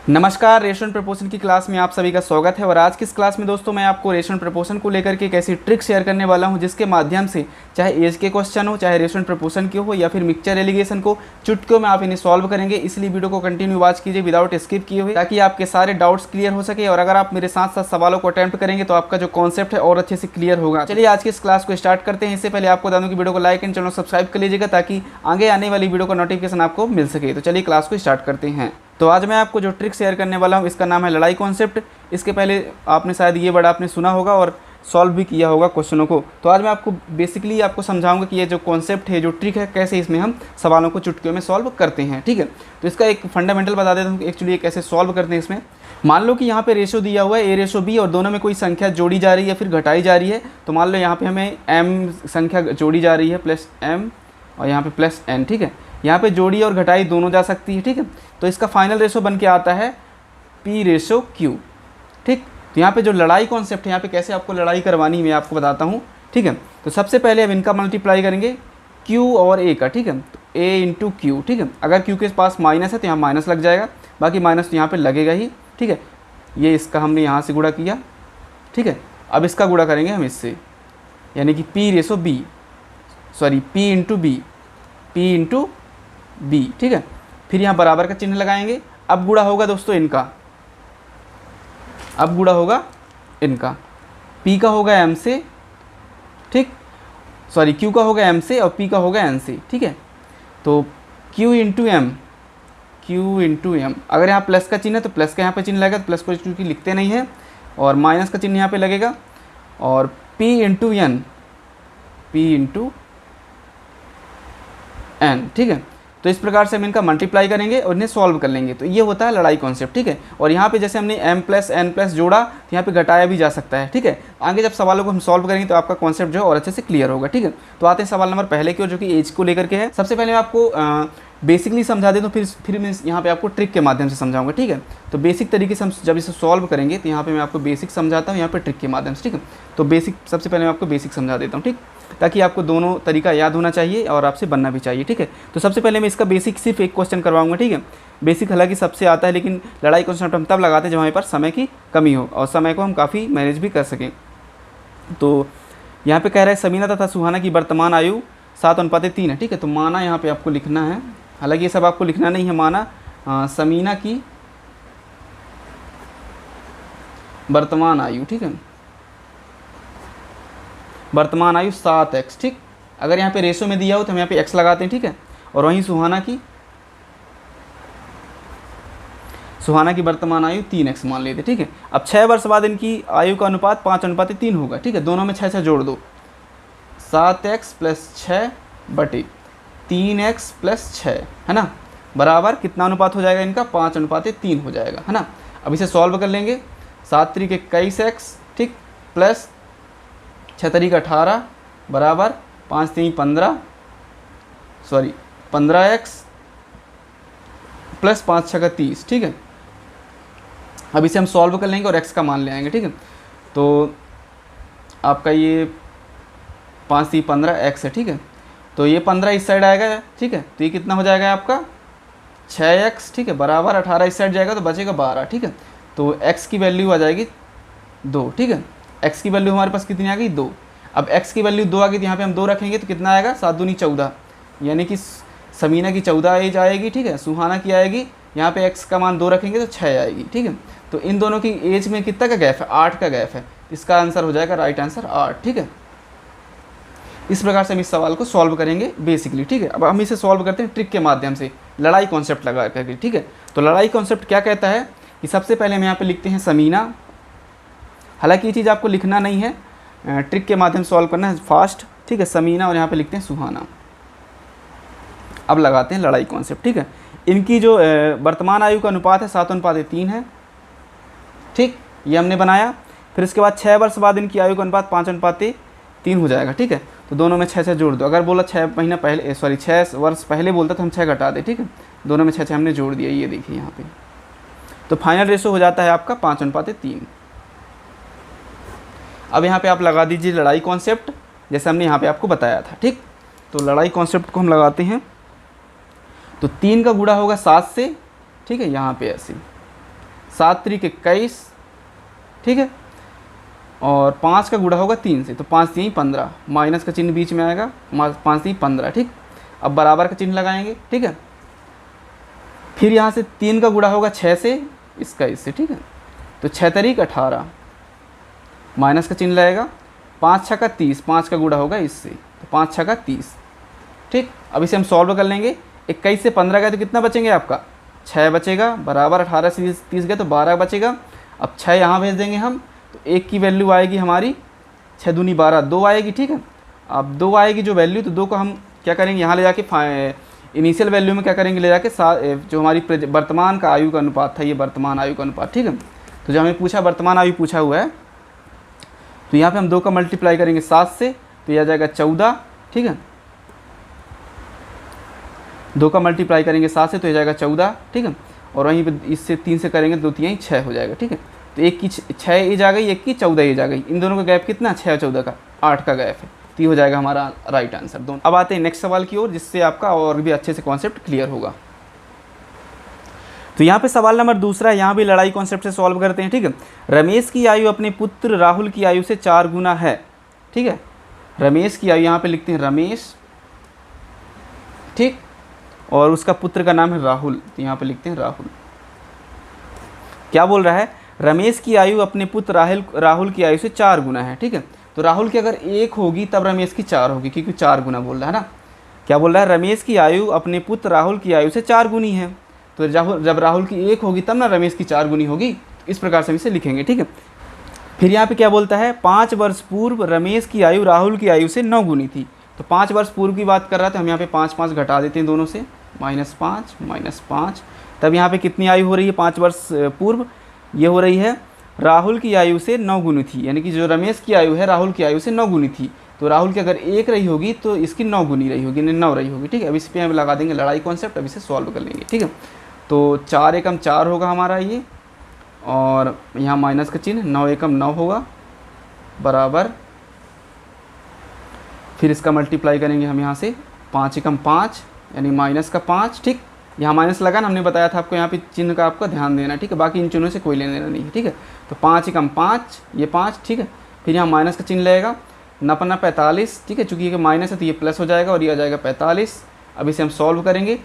नमस्कार, rational proportion की class में आप सभी का स्वागत है। और आज की इस क्लास में दोस्तों मैं आपको रेशनल प्रपोर्शन को लेकर के एक ऐसी ट्रिक शेयर करने वाला हूं जिसके माध्यम से चाहे एज के क्वेश्चन हो, चाहे रेशनल प्रपोर्शन के हो या फिर मिक्सचर एलिगेशन को, चुटकियों में आप इन्हें सॉल्व करेंगे। इसलिए वीडियो को कंटिन्यू वॉच कीजिए विदाउट स्किप किए हुए, ताकि आपके सारे डाउट्स क्लियर हो सके। और अगर आप मेरे साथ साथ सवालों को अटेम्प्ट करेंगे तो आपका जो कॉन्सेप्ट है और अच्छे से क्लियर होगा। चलिए आज की इस क्लास को स्टार्ट करते हैं। इससे पहले आपको बता दूं कि वीडियो को लाइक एंड चैनल सब्सक्राइब कर लीजिएगा ताकि आगे आने वाली वीडियो का नोटिफिकेशन आपको मिल सके। तो चलिए क्लास को स्टार्ट करते हैं। तो आज मैं आपको जो ट्रिक शेयर करने वाला हूँ इसका नाम है लड़ाई कॉन्सेप्ट। इसके पहले आपने शायद ये वर्ड आपने सुना होगा और सॉल्व भी किया होगा क्वेश्चनों को। तो आज मैं आपको बेसिकली आपको समझाऊंगा कि ये जो कॉन्सेप्ट है, जो ट्रिक है, कैसे इसमें हम सवालों को चुटकियों में सॉल्व करते हैं। ठीक है, तो इसका एक फंडामेंटल बता देता हूँ कि एक्चुअली ये कैसे सॉल्व करते हैं। इसमें मान लो कि यहाँ पे रेशो दिया हुआ है ए रेशो बी और दोनों में कोई संख्या जोड़ी जा रही है फिर घटाई जा रही है। तो मान लो यहाँ पे हमें एम संख्या जोड़ी जा रही है प्लस एम और यहाँ पे प्लस एन। ठीक है, यहाँ पे जोड़ी और घटाई दोनों जा सकती है। ठीक है, तो इसका फाइनल रेशो बन के आता है पी रेशो क्यू। ठीक, तो यहाँ पे जो लड़ाई कॉन्सेप्ट है, यहाँ पे कैसे आपको लड़ाई करवानी मैं आपको बताता हूँ। ठीक है, तो सबसे पहले हम इनका मल्टीप्लाई करेंगे क्यू और ए का। ठीक है, तो ए इंटू क्यू। ठीक है, अगर क्यू के पास माइनस है तो यहाँ माइनस लग जाएगा, बाकी माइनस तो यहाँ पे लगेगा ही। ठीक है, ये इसका हमने यहाँ से गुणा किया। ठीक है, अब इसका गुणा करेंगे हम इससे, यानी कि P ratio B, sorry P into B, P into B. ठीक है, फिर यहाँ बराबर का चिन्ह लगाएंगे। अब गुणा होगा दोस्तों इनका, अब गुणा होगा इनका। P का होगा M से, ठीक, सॉरी Q का होगा M से और P का होगा N से। ठीक है, तो Q into M, Q into M. अगर यहाँ प्लस का चिन्ह है तो प्लस का यहाँ पे चिन्ह लगेगा, तो प्लस को क्योंकि लिखते नहीं है, और माइनस का चिन्ह यहाँ पे लगेगा। और P into N, P into N. ठीक है, तो इस प्रकार से हम इनका मल्टीप्लाई करेंगे और इन्हें सॉल्व कर लेंगे। तो ये होता है लड़ाई कॉन्सेप्ट। ठीक है, और यहाँ पे जैसे हमने m प्लस एन प्लस जोड़ा तो यहाँ पे घटाया भी जा सकता है। ठीक है, आगे जब सवालों को हम सॉल्व करेंगे तो आपका कॉन्सेप्ट जो है और अच्छे से क्लियर होगा। ठीक है, तो आते हैं सवाल नंबर पहले की ओर, जो कि एज को लेकर के है। सबसे पहले मैं आपको बेसिकली समझा दें, तो फिर मैं यहाँ पे आपको ट्रिक के माध्यम से समझाऊंगा। ठीक है, तो बेसिक तरीके से हम जब इसे सॉल्व करेंगे तो यहाँ पे मैं आपको बेसिक समझाता हूँ, यहाँ पे ट्रिक के माध्यम से। ठीक है, तो बेसिक सबसे पहले मैं आपको बेसिक समझा देता हूँ, ठीक, ताकि आपको दोनों तरीका याद होना चाहिए और आपसे बनना भी चाहिए। ठीक है, तो सबसे पहले मैं इसका बेसिक सिर्फ एक क्वेश्चन करवाऊंगा। ठीक है, बेसिक हालांकि सबसे आता है, लेकिन लड़ाई कॉन्सेप्ट हम तब लगाते हैं जब हमारे पास समय की कमी हो और समय को हम काफ़ी मैनेज भी कर सकें। तो यहाँ पे कह रहा है समीना तथा सुहाना की वर्तमान आयु 7:3 है। ठीक है, तो माना यहाँ पे आपको लिखना है, हालांकि ये सब आपको लिखना नहीं है। माना समीना की वर्तमान आयु, ठीक है, वर्तमान आयु 7x। ठीक, अगर यहाँ पे रेशो में दिया हो तो हम यहाँ पे x लगाते हैं। ठीक है, और वहीं सुहाना की वर्तमान आयु 3x मान लेते। ठीक है, अब 6 वर्ष बाद इनकी आयु का अनुपात 5:3 होगा। ठीक है, दोनों में 6 जोड़ दो, 7x प्लस 6 बटे 3x प्लस 6, है ना, बराबर कितना अनुपात हो जाएगा इनका, 5:3 हो जाएगा, है ना। अब इसे सॉल्व कर लेंगे। 7 त्रिक 21x, ठीक, प्लस 6 त्रिक 18 बराबर 5 3 15, सॉरी 15x प्लस 5 6 30। ठीक है, अब इसे हम सॉल्व कर लेंगे और x का मान ले आएंगे। ठीक है, तो आपका ये 5 3 15 x है। ठीक है, तो ये 15 इस साइड आएगा। ठीक है, तो ये कितना हो जाएगा आपका 6x। ठीक है, बराबर 18 इस साइड जाएगा तो बचेगा 12। ठीक है, तो x की वैल्यू आ जाएगी 2। ठीक है, x की वैल्यू हमारे पास कितनी आ गई, 2। अब x की वैल्यू 2 आ गई तो यहाँ पे हम 2 रखेंगे तो कितना आएगा, 7 दूनी 14, यानी कि समीना की 14 एज आएगी। ठीक है, सुहाना की आएगी, यहाँ पे x का मान 2 रखेंगे तो 6 आएगी। ठीक है, तो इन दोनों की एज में कितना का गैप है, 8 का गैप है। इसका आंसर हो जाएगा राइट आंसर 8। ठीक है, इस प्रकार से हम इस सवाल को सॉल्व करेंगे बेसिकली। ठीक है, अब हम इसे सॉल्व करते हैं ट्रिक के माध्यम से, लड़ाई कॉन्सेप्ट लगा करके। ठीक है, तो लड़ाई कॉन्सेप्ट क्या कहता है कि सबसे पहले हम यहाँ पे लिखते हैं समीना। हालांकि ये चीज़ आपको लिखना नहीं है, ट्रिक के माध्यम से सॉल्व करना है फास्ट। ठीक है, समीना और यहाँ पे लिखते हैं सुहाना। अब लगाते हैं लड़ाई कॉन्सेप्ट। ठीक है, इनकी जो वर्तमान आयु का अनुपात है 7:3 है। ठीक, ये हमने बनाया। फिर इसके बाद 6 वर्ष बाद इनकी आयु का अनुपात 5:3 हो जाएगा। ठीक है, तो दोनों में 6 जोड़ दो। अगर बोला 6 महीना पहले, सॉरी 6 वर्ष पहले बोलता तो हम 6 घटा दे। ठीक है, दोनों में 6 हमने जोड़ दिया, ये देखिए यहाँ पे। तो फाइनल रेशो हो जाता है आपका 5:3। अब यहाँ पे आप लगा दीजिए लड़ाई कॉन्सेप्ट, जैसे हमने यहाँ पे आपको बताया था। ठीक, तो लड़ाई कॉन्सेप्ट को हम लगाते हैं। तो 3 का गुणा होगा 7 से। ठीक है, यहाँ पे ऐसे 7 त्रिक 21, ठीक है, और 5 का गुणा होगा 3 से, तो 5 3 15, माइनस का चिन्ह बीच में आएगा, 5 3 15, ठीक। अब बराबर का चिन्ह लगाएंगे, ठीक है। फिर यहाँ से 3 का गुणा होगा 6 से, इसका इससे, ठीक है, तो 6 तरीक 18, माइनस का चिन्ह लगेगा, 5 6 का 30, 5 का गुणा होगा इससे, तो 5 6 का 30, ठीक। अब इसे हम सॉल्व कर लेंगे। 21 से 15 गए तो कितना बचेंगे आपका, 6 बचेगा, बराबर 18 से 30 गए तो 12 बचेगा। अब 6 यहाँ भेज देंगे हम, तो 1 की वैल्यू आएगी हमारी 6 दूनी 12, 2 आएगी, ठीक है। अब 2 आएगी जो वैल्यू, तो 2 को हम क्या करेंगे, यहाँ ले जाके इनिशियल वैल्यू में क्या करेंगे, ले जाके जो हमारी वर्तमान का आयु का अनुपात था, ये वर्तमान आयु का अनुपात, ठीक है। तो जो हमें पूछा वर्तमान आयु पूछा हुआ है, तो यहाँ पे हम 2 का मल्टीप्लाई करेंगे 7 से, तो यह आ जाएगा 14, ठीक है। 2 का मल्टीप्लाई करेंगे 7 से, तो यह जाएगा 14, ठीक है। और वहीं पे इससे 3 से करेंगे 2 3 6 हो जाएगा, ठीक है। तो 1 की 6 एज आ गई, 1 की 14 एज आ गई, इन दोनों का गैप कितना, 6 और 14 का 8 का गैप है, तो ये हो जाएगा हमारा राइट आंसर दोनों। अब आते हैं नेक्स्ट सवाल की ओर, जिससे आपका और भी अच्छे से कॉन्सेप्ट क्लियर होगा। तो यहाँ पे सवाल नंबर दूसरा है, यहाँ भी लड़ाई कॉन्सेप्ट से सॉल्व करते हैं, ठीक है। रमेश की आयु अपने पुत्र राहुल की आयु से 4 गुना है, ठीक है। रमेश की आयु यहाँ पे लिखते हैं रमेश, ठीक, और उसका पुत्र का नाम है राहुल, तो यहाँ पे लिखते हैं राहुल। क्या बोल रहा है, रमेश की आयु अपने पुत्र राहुल की आयु से 4 गुना है, ठीक है। तो राहुल की अगर 1 होगी तब रमेश की 4 होगी, क्योंकि 4 गुना बोल रहा है ना। क्या बोल रहा है, रमेश की आयु अपने पुत्र राहुल की आयु से 4 गुनी है, तो जब राहुल की 1 होगी तब ना रमेश की 4 गुनी होगी, इस प्रकार से हम इसे लिखेंगे, ठीक है। फिर यहाँ पे क्या बोलता है, 5 वर्ष पूर्व रमेश की आयु राहुल की आयु से 9 गुनी थी। तो 5 वर्ष पूर्व की बात कर रहा था, हम यहाँ पे 5 5 घटा देते हैं दोनों से, -5, तब यहाँ पे कितनी आयु हो रही है, 5 वर्ष पूर्व, ये हो रही है राहुल की आयु से 9 गुनी थी, यानी कि जो रमेश की आयु है राहुल की आयु से 9 गुनी थी। तो राहुल की अगर 1 रही होगी तो इसकी 9 गुनी रही होगी, 9 रही होगी, ठीक है। अब इस पर हम लगा देंगे लड़ाई कॉन्सेप्ट, अब इसे सॉल्व कर लेंगे, ठीक है। तो 4 एकम 4 होगा हमारा ये, और यहाँ माइनस का चिन्ह, 9 एकम 9 होगा, बराबर, फिर इसका मल्टीप्लाई करेंगे हम यहाँ से, 5 एकम 5 यानी माइनस का 5, ठीक। यहाँ माइनस लगा ना, हमने बताया था आपको, यहाँ पे चिन्ह का आपका ध्यान देना, ठीक है, बाकी इन चिन्हों से कोई लेना नहीं है, ठीक है। तो 5 एकम 5, ये 5, ठीक है। फिर यहाँ माइनस का चिन्ह लगेगा, 9 45, ठीक है, चूँकि ये माइनस है तो ये प्लस हो जाएगा, और ये आ जाएगा 45। अब इसे हम सॉल्व करेंगे,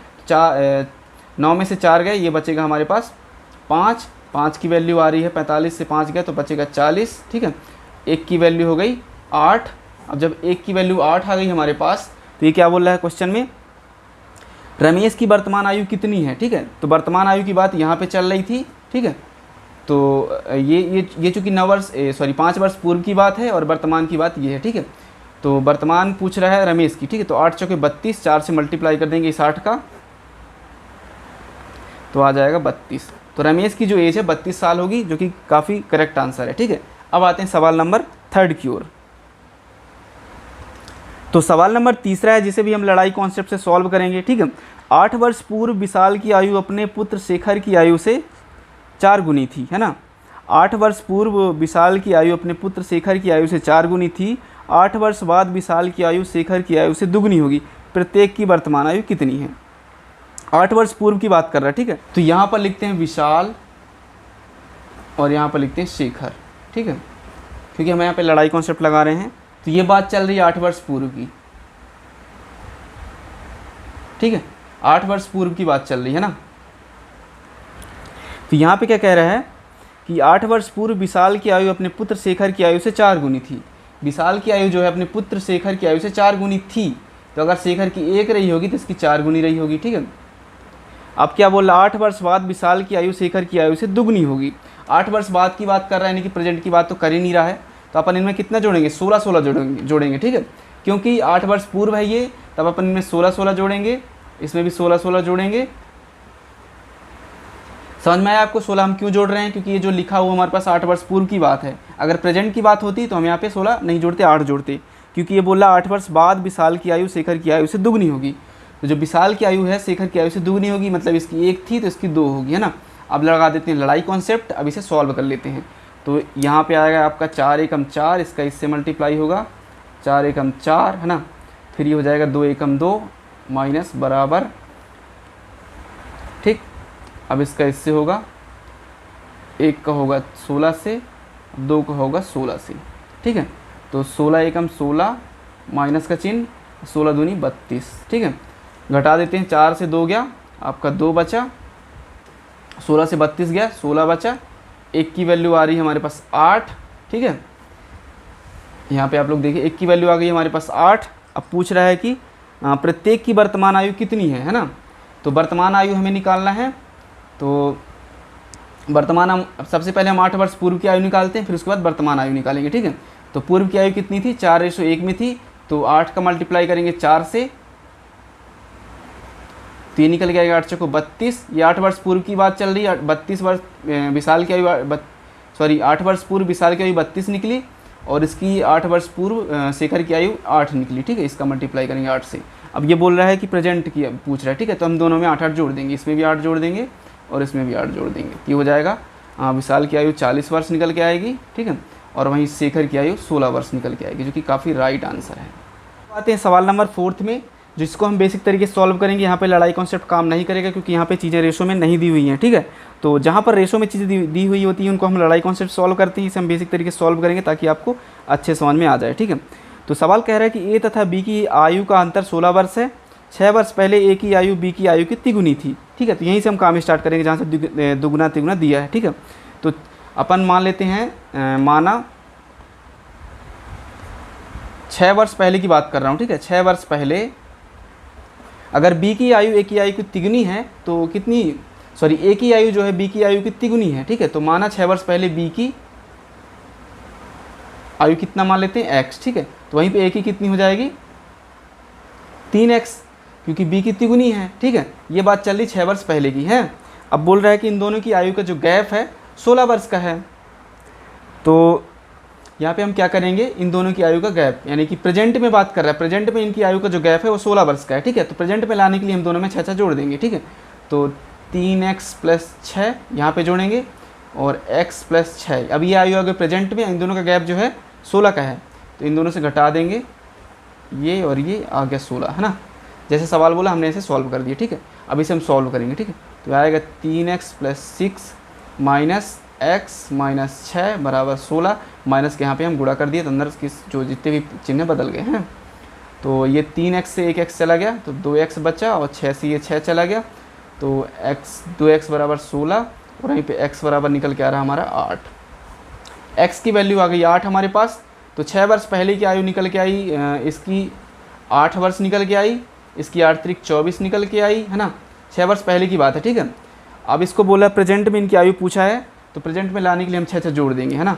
9 में से 4 गए, ये बचेगा हमारे पास 5 की वैल्यू आ रही है, 45 से 5 गए तो बचेगा 40, ठीक है। 1 की वैल्यू हो गई 8। अब जब 1 की वैल्यू 8 आ गई हमारे पास, तो ये क्या बोल रहा है क्वेश्चन में, रमेश की वर्तमान आयु कितनी है, ठीक है। तो वर्तमान आयु की बात यहाँ पे चल रही थी, ठीक है। तो ये चूँकि 5 वर्ष पूर्व की बात है, और वर्तमान की बात ये है, ठीक है। तो वर्तमान पूछ रहा है रमेश की, ठीक है। तो 8 चौके 32, 4 से मल्टीप्लाई कर देंगे इस 8 का, तो आ जाएगा 32। तो रमेश की जो एज है 32 साल होगी, जो कि काफ़ी करेक्ट आंसर है, ठीक है। अब आते हैं सवाल नंबर 3 की ओर। तो सवाल नंबर तीसरा है, जिसे भी हम लड़ाई कॉन्सेप्ट से सॉल्व करेंगे, ठीक है। 8 वर्ष पूर्व विशाल की आयु अपने पुत्र शेखर की आयु से 4 गुनी थी, है ना। 8 वर्ष पूर्व विशाल की आयु अपने पुत्र शेखर की आयु से 4 गुनी थी। 8 वर्ष बाद विशाल की आयु शेखर की आयु से दुगनी होगी, प्रत्येक की वर्तमान आयु कितनी है। 8 वर्ष पूर्व की बात कर रहा है, ठीक है। तो यहाँ पर लिखते हैं विशाल, और यहाँ पर लिखते हैं शेखर, ठीक है, क्योंकि हम यहाँ पे लड़ाई कॉन्सेप्ट लगा रहे हैं। तो ये बात चल रही है 8 वर्ष पूर्व की, ठीक है, 8 वर्ष पूर्व की बात चल रही है ना। तो यहाँ पे क्या कह रहा है कि 8 वर्ष पूर्व विशाल की आयु अपने पुत्र शेखर की आयु से 4 गुनी थी। विशाल की आयु जो है अपने पुत्र शेखर की आयु से 4 गुनी थी, तो अगर शेखर की 1 रही होगी तो इसकी 4 गुनी रही होगी, ठीक है। अब क्या बोल रहा है, 8 वर्ष बाद विशाल की आयु शेखर की आयु से दुगनी होगी। 8 वर्ष बाद की बात कर रहा है, यानी कि प्रेजेंट की बात तो कर ही नहीं रहा है, तो अपन इनमें कितना जोड़ेंगे, 16 जोड़ेंगे, ठीक है। क्योंकि 8 वर्ष पूर्व है ये, तब अपन इनमें 16 जोड़ेंगे, इसमें भी 16 जोड़ेंगे। समझ में आया आपको 16 हम क्यों जोड़ रहे हैं, क्योंकि ये जो लिखा हुआ हमारे पास 8 वर्ष पूर्व की बात है। अगर प्रेजेंट की बात होती तो हम यहाँ पे 16 नहीं जोड़ते, 8 जोड़ते, क्योंकि ये बोला 8 वर्ष बाद विशाल की आयु शेखर की आयु से दुगनी होगी। तो जो विशाल की आयु है शेखर की आयु से दुगनी होगी, मतलब इसकी 1 थी तो इसकी 2 होगी, है ना। अब लगा देते हैं लड़ाई कॉन्सेप्ट, अब इसे सॉल्व कर लेते हैं। तो यहाँ पे आएगा आपका 4 एकम 4, इसका इससे मल्टीप्लाई होगा 4 एकम 4, है ना। फिर ये हो जाएगा 2 एकम 2 माइनस बराबर, ठीक। अब इसका इससे होगा एक का होगा 16 से, 2 का होगा 16 से, ठीक है। तो 16 एकम 16 माइनस का चिन्ह, 16 दूनी 32, ठीक है। घटा देते हैं, 4 से 2 गया आपका 2 बचा, 16 से 32 गया 16 बचा, 1 की वैल्यू आ रही है हमारे पास 8, ठीक है। यहाँ पे आप लोग देखिए 1 की वैल्यू आ गई हमारे पास 8। अब पूछ रहा है कि प्रत्येक की वर्तमान आयु कितनी है ना। तो वर्तमान आयु हमें निकालना है। तो वर्तमान हम सबसे पहले हम 8 वर्ष पूर्व की आयु निकालते हैं, फिर उसके बाद वर्तमान आयु निकालेंगे, ठीक है। तो पूर्व की आयु कितनी थी, 4:1 में थी। तो 8 का मल्टीप्लाई करेंगे 4 से, तो ये निकल गया 8 चौको 32। ये 8 वर्ष पूर्व की बात चल रही है। 32 वर्ष विशाल की आयु 8 वर्ष पूर्व विशाल की आयु 32 निकली, और इसकी 8 वर्ष पूर्व शेखर की आयु 8 निकली, ठीक है। इसका मल्टीप्लाई करेंगे 8 से। अब ये बोल रहा है कि प्रेजेंट की पूछ रहा है, ठीक है। तो हम दोनों में 8 जोड़ देंगे, इसमें भी 8 जोड़ देंगे और इसमें भी 8 जोड़ देंगे। ये हो जाएगा विशाल की आयु 40 वर्ष निकल के आएगी, ठीक है। और वहीं शेखर की आयु 16 वर्ष निकल के आएगी, जो कि काफ़ी राइट आंसर है। आते हैं सवाल नंबर 4 में, जिसको हम बेसिक तरीके से सॉल्व करेंगे। यहाँ पे लड़ाई कॉन्सेप्ट काम नहीं करेगा, क्योंकि यहाँ पे चीज़ें रेशो में नहीं दी हुई हैं, ठीक है। तो जहाँ पर रेशो में चीज़ें दी हुई होती हैं उनको हम लड़ाई कॉन्सेप्ट सॉल्व करते हैं। इसे हम बेसिक तरीके से सॉल्व करेंगे ताकि आपको अच्छे समझ में आ जाए, ठीक है। तो सवाल कह रहा है कि ए तथा बी की आयु का अंतर 16 वर्ष है। 6 वर्ष पहले ए की आयु बी की आयु की तिगुनी थी, ठीक है। तो यहीं से हम काम स्टार्ट करेंगे जहाँ से दुगुना तिगुना दिया है, ठीक है। तो अपन मान लेते हैं, माना 6 वर्ष पहले की बात कर रहा हूँ, ठीक है। 6 वर्ष पहले अगर बी की आयु ए की आयु की तिगुनी है तो कितनी, सॉरी ए की आयु जो है बी की आयु की तिगुनी है, ठीक है। तो माना 6 वर्ष पहले बी की आयु कितना मान लेते हैं, x, ठीक है। तो वहीं पे ए की कितनी हो जाएगी 3x, क्योंकि बी की तिगुनी है, ठीक है। ये बात चल रही 6 वर्ष पहले की है। अब बोल रहा है कि इन दोनों की आयु का जो गैप है 16 वर्ष का है। तो यहाँ पे हम क्या करेंगे, इन दोनों की आयु का गैप, यानी कि प्रेजेंट में बात कर रहा है, प्रेजेंट में इनकी आयु का जो गैप है वो 16 वर्ष का है, ठीक है। तो प्रेजेंट में लाने के लिए हम दोनों में 6 जोड़ देंगे, ठीक है। तो 3x + 6 यहाँ पे जोड़ेंगे और x + 6। अब ये आयु आ गई प्रेजेंट में, इन दोनों का गैप जो है 16 का है, तो इन दोनों से घटा देंगे ये, और ये आ गया 16, है ना। जैसे सवाल बोला हमने ऐसे सॉल्व कर दिया, ठीक है। अब इसे हम सॉल्व करेंगे, ठीक है। तो आएगा 3x + 6 माइनस x माइनस 6 बराबर 16। माइनस के यहाँ पे हम गुणा कर दिए, तो अंदर के जो जितने भी चिन्ह बदल गए हैं। तो ये 3x से 1x चला गया, तो 2x बचा, और 6 से ये 6 चला गया, तो 2x बराबर 16, और वहीं पे x बराबर निकल के आ रहा हमारा 8। x की वैल्यू आ गई 8 हमारे पास। तो 6 वर्ष पहले की आयु निकल के आई, इसकी 8 वर्ष निकल के आई, इसकी 8 त्रिक 24 निकल के आई, है ना। 6 वर्ष पहले की बात है, ठीक है। अब इसको बोला प्रेजेंट में इनकी आयु पूछा है, तो प्रेजेंट में लाने के लिए हम 6 जोड़ देंगे, है ना।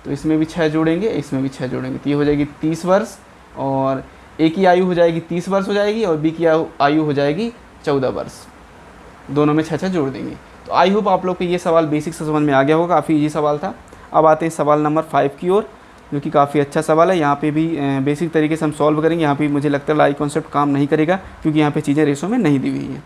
तो इसमें भी 6 जोड़ेंगे, इसमें भी 6 जोड़ेंगे, तो ये हो जाएगी 30 वर्ष, और ए की आयु हो जाएगी 30 वर्ष हो जाएगी, और बी की आयु हो जाएगी 14 वर्ष। दोनों में 6 जोड़ देंगे। तो आई होप आप लोग को ये सवाल बेसिक से समझ में आ गया होगा, काफ़ी ईजी सवाल था। अब आते हैं सवाल नंबर 5 की ओर, जो कि काफ़ी अच्छा सवाल है। यहाँ पे भी बेसिक तरीके से हम सॉल्व करेंगे। यहाँ पे मुझे लगता है लड़ाई कॉन्सेप्ट काम नहीं करेगा, क्योंकि यहाँ पे चीज़ें रेशो में नहीं दी हुई हैं।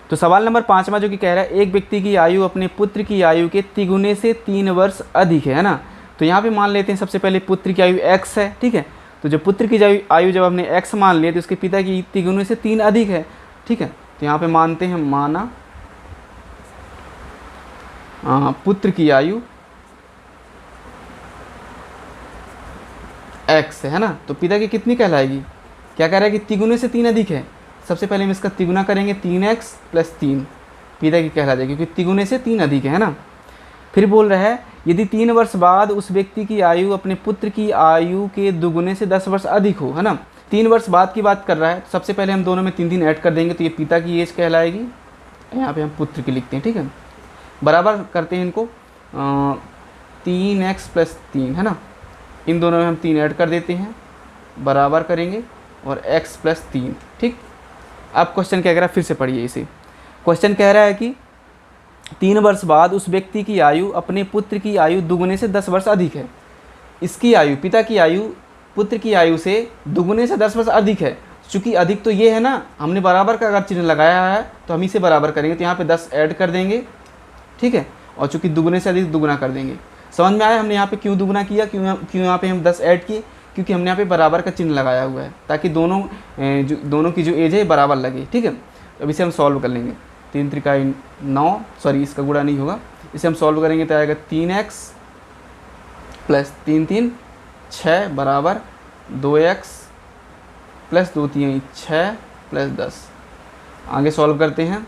तो सवाल नंबर 5वां जो कि कह रहा है, एक व्यक्ति की आयु अपने पुत्र की आयु के तिगुने से 3 वर्ष अधिक है ना। तो यहाँ पे मान लेते हैं सबसे पहले पुत्र की आयु x है, ठीक है। तो जब पुत्र की आयु जब हमने x मान लिया, तो उसके पिता की तिगुने से 3 अधिक है, ठीक है। तो यहाँ पे मानते हैं, माना पुत्र की आयु x है ना। तो पिता की कितनी कहलाएगी, क्या कह रहा है कि तिगुने से 3 अधिक है। सबसे पहले हम इसका तिगुना करेंगे, 3x + 3 पिता की कहला जाएगी, क्योंकि तिगुने से 3 अधिक है ना। फिर बोल रहा है, यदि 3 वर्ष बाद उस व्यक्ति की आयु अपने पुत्र की आयु के दुगुने से 10 वर्ष अधिक हो, है ना। 3 वर्ष बाद की बात कर रहा है। सबसे पहले हम दोनों में 3 ऐड कर देंगे, तो ये पिता की एज कहलाएगी, यहाँ पे हम पुत्र की लिखते हैं, ठीक है। बराबर करते हैं इनको, 3x + 3, है ना। इन दोनों में हम 3 ऐड कर देते हैं, बराबर करेंगे, और x + 3, ठीक। अब क्वेश्चन क्या कह रहा है, फिर से पढ़िए इसे। क्वेश्चन कह रहा है कि 3 वर्ष बाद उस व्यक्ति की आयु अपने पुत्र की आयु दुगुने से 10 वर्ष अधिक है। इसकी आयु, पिता की आयु पुत्र की आयु से दुगुने से 10 वर्ष अधिक है। चूँकि अधिक तो ये है ना, हमने बराबर का अगर चिन्ह लगाया है तो हम इसे बराबर करेंगे, तो यहाँ पे 10 ऐड कर देंगे, ठीक है। और चूँकि दुगुने से अधिक दुगुना कर देंगे। समझ में आया हमने यहाँ पे क्यों दुगुना किया, क्यों यहाँ पे हम 10 ऐड किए, क्योंकि हमने यहाँ पे बराबर का चिन्ह लगाया हुआ है, ताकि दोनों की जो एज है बराबर लगे, ठीक है। अब इसे हम सॉल्व कर लेंगे। 3 त्रिकाई 9, सॉरी इसका गुणा नहीं होगा, इसे हम सॉल्व करेंगे तो आएगा 3x प्लस 3 3 6 बराबर 2x प्लस 2 3 6 प्लस 10। आगे सॉल्व करते हैं,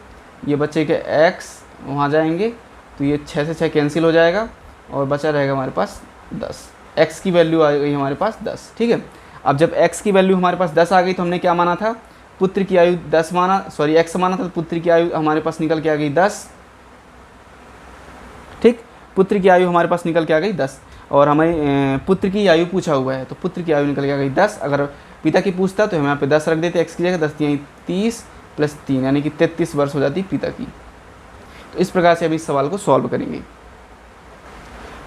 ये बच्चे के x वहाँ जाएंगे तो ये 6 से 6 कैंसिल हो जाएगा और बचा रहेगा हमारे पास 10। x की वैल्यू आ गई हमारे पास 10। ठीक है, अब जब x की वैल्यू हमारे पास 10 आ गई तो हमने क्या माना था, पुत्र की आयु 10 माना, सॉरी x माना था, तो पुत्र की आयु हमारे पास निकल के आ गई 10। ठीक, पुत्र की आयु हमारे पास निकल के आ गई 10 और हमें पुत्र की आयु पूछा हुआ है तो पुत्र की आयु निकल के आ गई 10। अगर पिता की पूछता तो हम यहाँ पे 10 रख देते, x की जगह 10 यानी 30 प्लस 3 यानी कि 33 वर्ष हो जाती पिता की। तो इस प्रकार से अभी इस सवाल को सॉल्व करेंगे।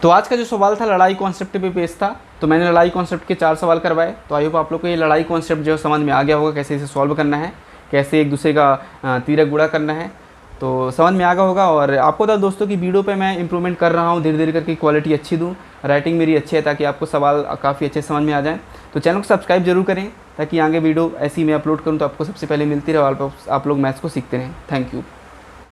तो आज का जो सवाल था लड़ाई कॉन्सेप्ट पे बेस्ड था, तो मैंने लड़ाई कॉन्सेप्ट के 4 सवाल करवाए। तो आई होप आप लोग को ये लड़ाई कॉन्सेप्ट जो समझ में आ गया होगा, कैसे इसे सॉल्व करना है, कैसे एक दूसरे का तीरक गुणा करना है, तो समझ में आ गया होगा। और आपको बता दोस्तों कि वीडियो पे मैं इंप्रूवमेंट कर रहा हूँ, धीरे धीरे करके क्वालिटी अच्छी दूँ, राइटिंग मेरी अच्छी है ताकि आपको सवाल काफ़ी अच्छे समझ में आ जाए। तो चैनल को सब्सक्राइब जरूर करें ताकि आगे वीडियो ऐसी मैं अपलोड करूँ तो आपको सबसे पहले मिलती रहे और आप लोग मैथ्स को सीखते रहें। Thank you.